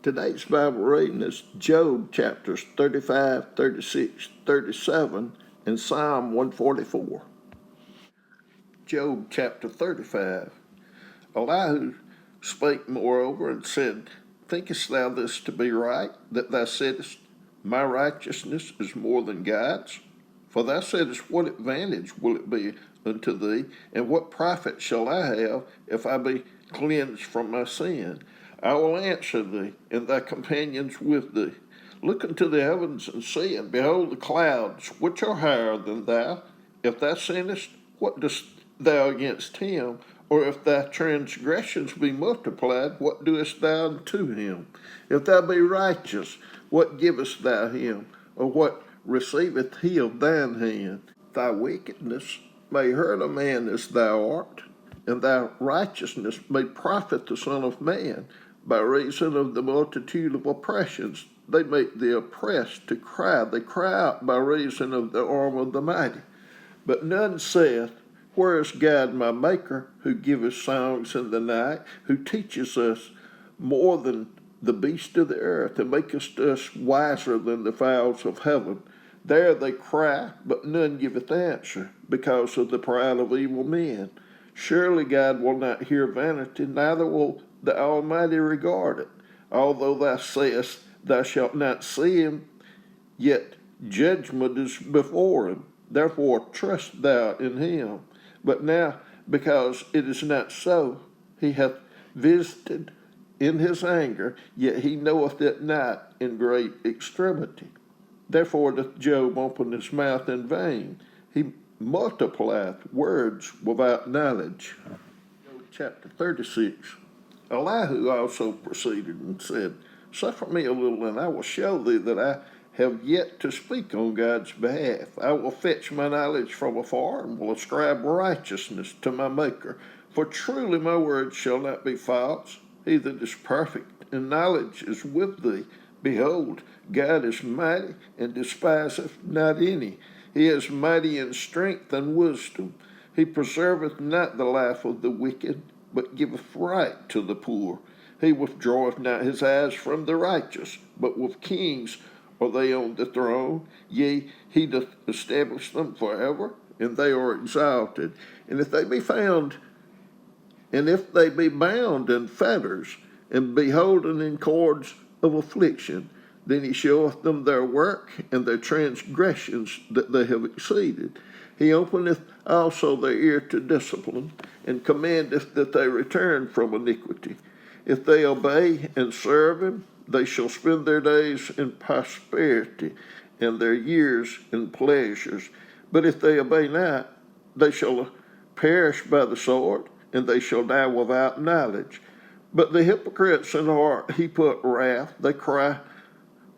Today's Bible reading is Job chapters 35, 36, 37, and Psalm 144. Job chapter 35. Elihu spake moreover and said, Thinkest thou this to be right, that thou saidst, My righteousness is more than God's? For thou saidst, What advantage will it be unto thee, and what profit shall I have if I be cleansed from my sin? I will answer thee, and thy companions with thee. Look unto the heavens and see, and behold the clouds, which are higher than thou. If thou sinnest, what dost thou against him? Or if thy transgressions be multiplied, what doest thou unto him? If thou be righteous, what givest thou him? Or what receiveth he of thine hand? Thy wickedness may hurt a man as thou art, and thy righteousness may profit the Son of Man. By reason of the multitude of oppressions, they make the oppressed to cry. They cry out by reason of the arm of the mighty. But none saith, Where is God my Maker, who giveth songs in the night, who teaches us more than the beasts of the earth, and makest us wiser than the fowls of heaven? There they cry, but none giveth answer, because of the pride of evil men. Surely God will not hear vanity, neither will the Almighty regard it. Although thou sayest thou shalt not see him, yet judgment is before him. Therefore trust thou in him. But now, because it is not so, he hath visited in his anger, yet he knoweth it not in great extremity. Therefore doth Job open his mouth in vain. He multiplieth words without knowledge. Job chapter 36. Elihu also proceeded and said, Suffer me a little, and I will show thee that I have yet to speak on God's behalf. I will fetch my knowledge from afar, and will ascribe righteousness to my Maker. For truly my words shall not be false. He that is perfect in knowledge is with thee. Behold, God is mighty, and despiseth not any. He is mighty in strength and wisdom. He preserveth not the life of the wicked, but giveth right to the poor. He withdraweth not his eyes from the righteous, but with kings are they on the throne. Yea, he doth establish them forever, and they are exalted. And if they be bound in fetters, and be holden in cords of affliction, then he showeth them their work and their transgressions that they have exceeded. He openeth also their ear to discipline, and commandeth that they return from iniquity. If they obey and serve him, they shall spend their days in prosperity, and their years in pleasures. But if they obey not, they shall perish by the sword, and they shall die without knowledge. But the hypocrites in heart he put wrath. They cry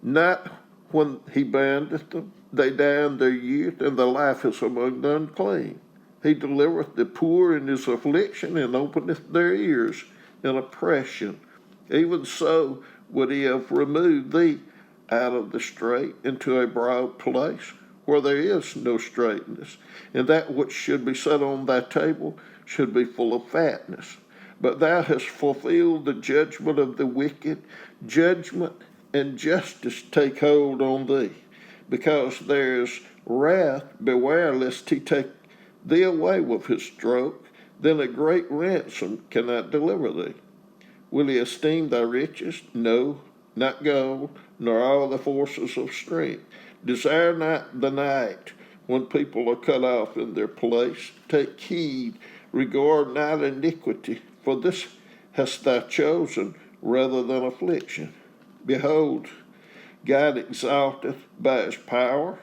not when he bindeth them. They die in their youth, and their life is among the unclean. He delivereth the poor in his affliction, and openeth their ears in oppression. Even so would he have removed thee out of the strait into a broad place, where there is no straightness, and that which should be set on thy table should be full of fatness. But thou hast fulfilled the judgment of the wicked. Judgment and justice take hold on thee. Because there is wrath, beware lest he take thee away with his stroke. Then a great ransom cannot deliver thee. Will he esteem thy riches? No, not gold, nor all the forces of strength. Desire not the night, when people are cut off in their place. Take heed, regard not iniquity, for this hast thou chosen rather than affliction. Behold, God exalteth by his power,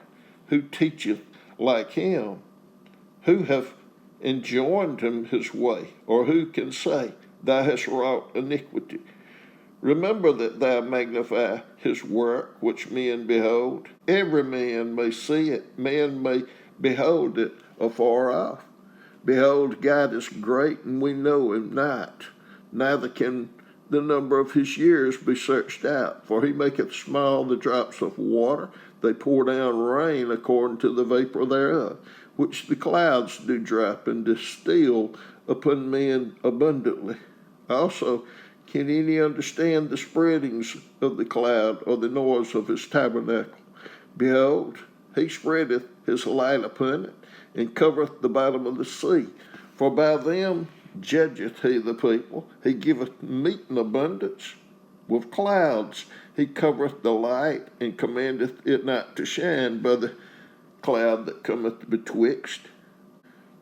who teacheth like him? Who hath enjoined him his way, or who can say, Thou hast wrought iniquity? Remember that thou magnify his work, which men behold. Every man may see it, man may behold it afar off. Behold, God is great, and we know him not. Neither can the number of his years be searched out. For he maketh small the drops of water. They pour down rain according to the vapor thereof, which the clouds do drop and distill upon men abundantly. Also Can any understand the spreadings of the cloud, or the noise of his tabernacle? Behold, he spreadeth his light upon it, and covereth the bottom of the sea. For by them judgeth he the people. He giveth meat in abundance. With clouds he covereth the light, and commandeth it not to shine by the cloud that cometh betwixt.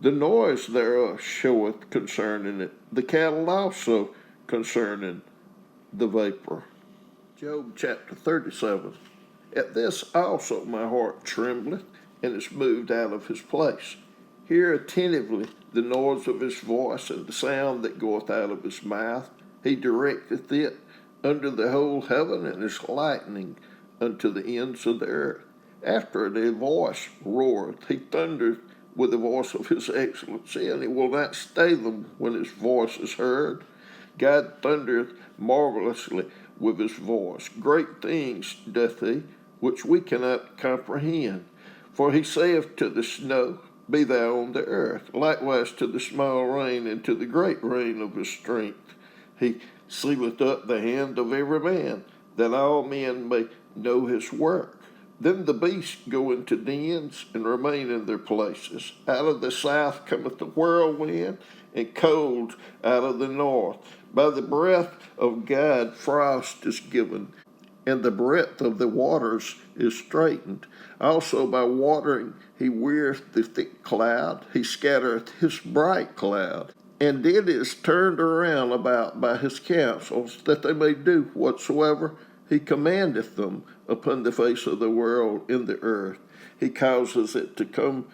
The noise thereof showeth concerning it, the cattle also concerning the vapor. Job chapter 37. At this also my heart trembleth, and is moved out of his place. Hear attentively the noise of his voice, and the sound that goeth out of his mouth. He directeth it under the whole heaven, and is lightning unto the ends of the earth. After it a voice roareth, he thundereth with the voice of his excellency, and he will not stay them when his voice is heard. God thundereth marvelously with his voice. Great things doth he, which we cannot comprehend. For he saith to the snow, Be thou on the earth, likewise to the small rain, and to the great rain of his strength. He sealeth up the hand of every man, that all men may know his work. Then the beasts go into dens, and remain in their places. Out of the south cometh the whirlwind, and cold out of the north. By the breath of God frost is given, and the breadth of the waters is straitened. Also by watering he weareth the thick cloud, he scattereth his bright cloud. And it is turned around about by his counsels, that they may do whatsoever he commandeth them upon the face of the world in the earth. He causes it to come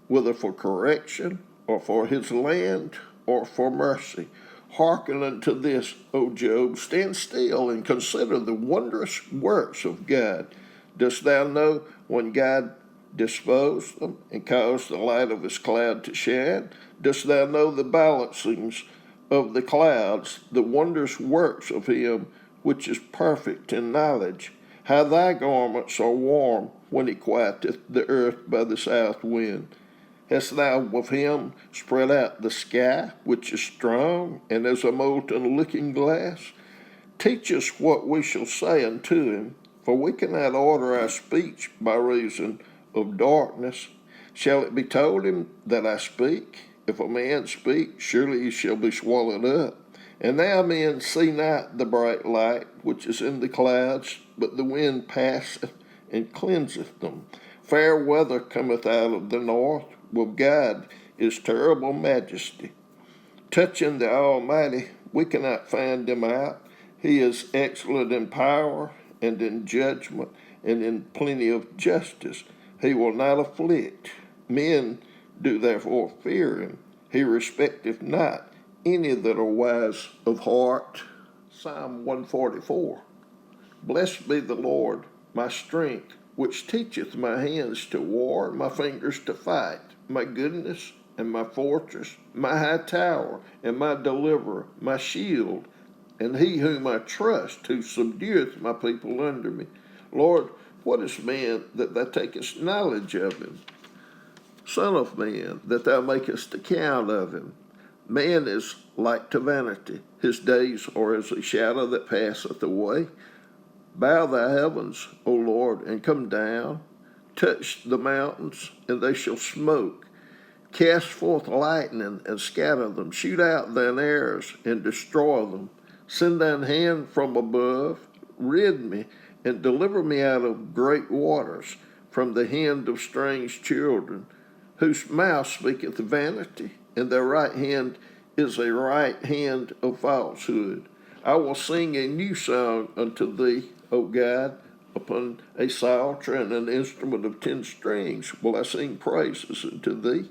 whether for correction, or for his land, or for mercy. Hearken unto this, O Job, stand still, and consider the wondrous works of God. Dost thou know when God disposed them, and caused the light of his cloud to shine? Dost thou know the balancings of the clouds, the wondrous works of him which is perfect in knowledge? How thy garments are warm when he quieteth the earth by the south wind. Hast thou with him spread out the sky, which is strong, and as a molten looking glass? Teach us what we shall say unto him, for we cannot order our speech by reason of darkness. Shall it be told him that I speak? If a man speak, surely he shall be swallowed up. And now men see not the bright light which is in the clouds, but the wind passeth and cleanseth them. Fair weather cometh out of the north, with God is terrible majesty. Touching the Almighty, we cannot find him out. He is excellent in power, and in judgment, and in plenty of justice. He will not afflict. Men do therefore fear him. He respecteth not any that are wise of heart. Psalm 144. Blessed be the Lord, my strength, which teacheth my hands to war, my fingers to fight, my goodness and my fortress, my high tower, and my deliverer, my shield, and he whom I trust, who subdueth my people under me. Lord, what is man that thou takest knowledge of him? Son of man, that thou makest account of him. Man is like to vanity. His days are as a shadow that passeth away. Bow thy heavens, O Lord, and come down. Touch the mountains, and they shall smoke. Cast forth lightning, and scatter them. Shoot out thine arrows, and destroy them. Send thine hand from above. Rid me, and deliver me out of great waters, from the hand of strange children, whose mouth speaketh vanity, and their right hand is a right hand of falsehood. I will sing a new song unto thee, O God, upon a psalter and an instrument of 10 strings will I sing praises unto thee.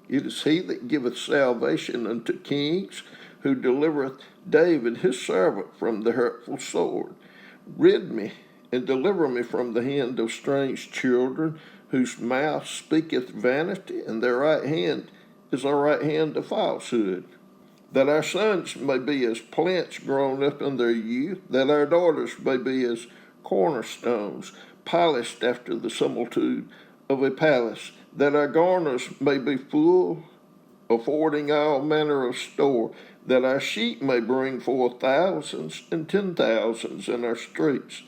It is he that giveth salvation unto kings, who delivereth David his servant from the hurtful sword. Rid me and deliver me from the hand of strange children, whose mouth speaketh vanity, and their right hand is a right hand of falsehood. That our sons may be as plants grown up in their youth, that our daughters may be as cornerstones, polished after the similitude of a palace, that our garners may be full, affording all manner of store, that our sheep may bring forth thousands and 10,000s in our streets,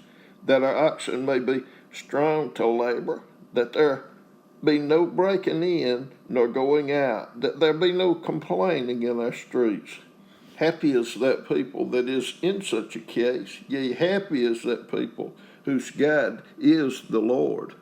that our oxen may be strong to labor, that there be no breaking in nor going out, that there be no complaining in our streets. Happy is that people that is in such a case, yea, happy is that people whose God is the Lord.